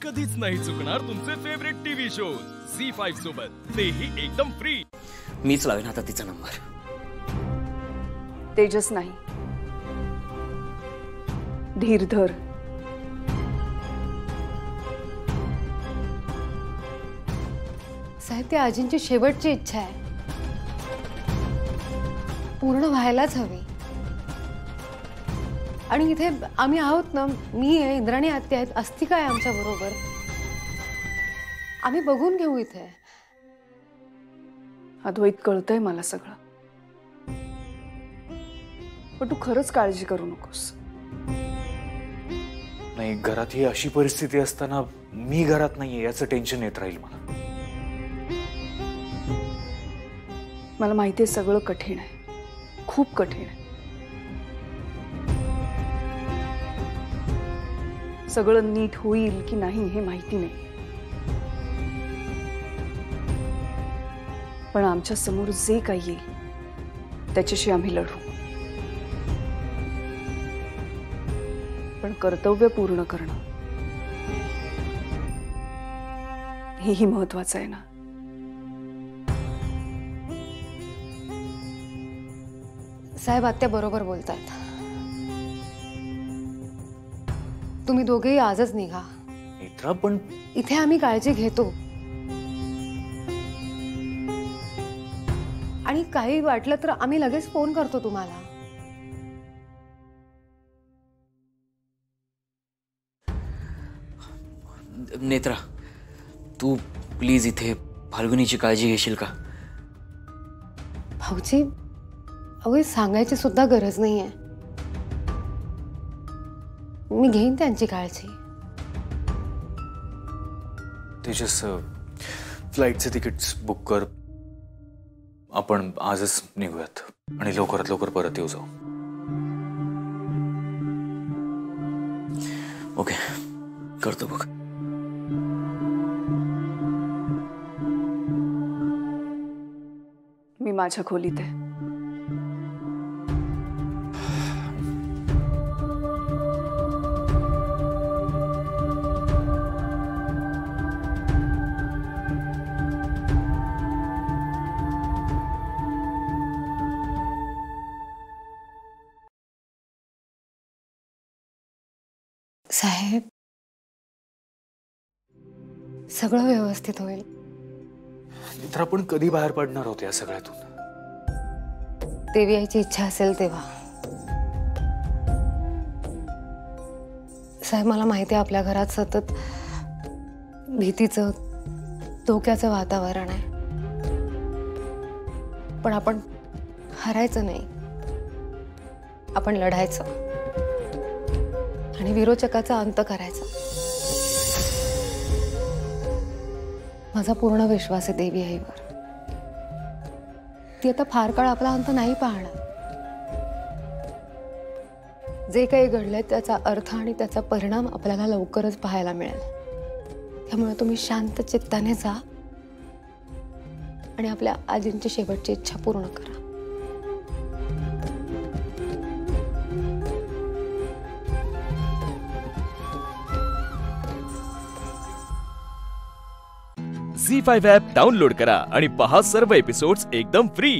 कधीच नाही चुकणार तुमचे फेवरेट टीव्ही शोज झी5 सोबत, तेही एकदम फ्री। मीच लावेन आता तिचा नंबर। तेजस नाही, धीरधर। साहेब, ती आजींची शेवटची इच्छा आहे, पूर्ण व्हायलाच हवी। आणि इथे आम्ही आहोत ना, मी आहे, इंद्राणी आत्या आहेत, अस्तिका आहे आमच्या बरोबर। आम्ही बघून घेऊ इथे। अद्वैत, कळतंय मला सगळं, पण तू खरंच काळजी करू नकोस। नाही, घरात ही अशी परिस्थिती असताना मी घरात नाहीये याचं टेन्शन येत राहील मला। मला माहितीये सगळं कठीण आहे, खूप कठीण आहे। सगळं नीट होईल की नाही हे माहिती नाही, पण आमच्या समोर जे काही येईल त्याच्याशी आम्ही लढू। पण कर्तव्य पूर्ण करणं हेही महत्वाचं आहे ना। साहेब, आत्या बरोबर बोलतायत। तुम्ही दोघेही आजच निघा। नेत्रा, पण इथे आम्ही काळजी घेतो, आणि काही वाटलं तर आम्ही लगेच फोन करतो तुम्हाला। नेत्रा, तू प्लीज इथे फाल्गुनीची काळजी घेशील का? भाऊजी, अहो, सांगायची सुद्धा गरज नाहीये, मी घेईन त्यांची काळजी। तेजस, फ्लाईटचे तिकीट्स बुक कर, आपण आजच निघूयात आणि लवकरात लवकर परत येऊ जाऊ। ओके, करतो बघ। मी माझ्या खोलीत आहे। साहेब, सगळं व्यवस्थित होईल। नेत्रा, आपण कधी बाहेर पडणार आहोत या सगळ्यातून? देवी यायची इच्छा असेल तेव्हा। साहेब, मला माहिती आहे आपल्या घरात सतत भीतीचं, धोक्याचं वातावरण आहे, पण आपण हरायचं नाही, आपण लढायचं आणि विरोचकाचा अंत करायचा। माझा पूर्ण विश्वास आहे देवी आईवर, ती आता फार काळ आपला अंत नाही पाहणार। जे काही घडलंय त्याचा अर्थ आणि त्याचा परिणाम आपल्याला लवकरच पाहायला मिळेल। त्यामुळे तुम्ही शांत चित्ताने जा आणि आपल्या आजींची शेवटची इच्छा पूर्ण करा। झी5 ॲप डाउनलोड करा आणि पहा सर्व एपिसोड्स एकदम फ्री।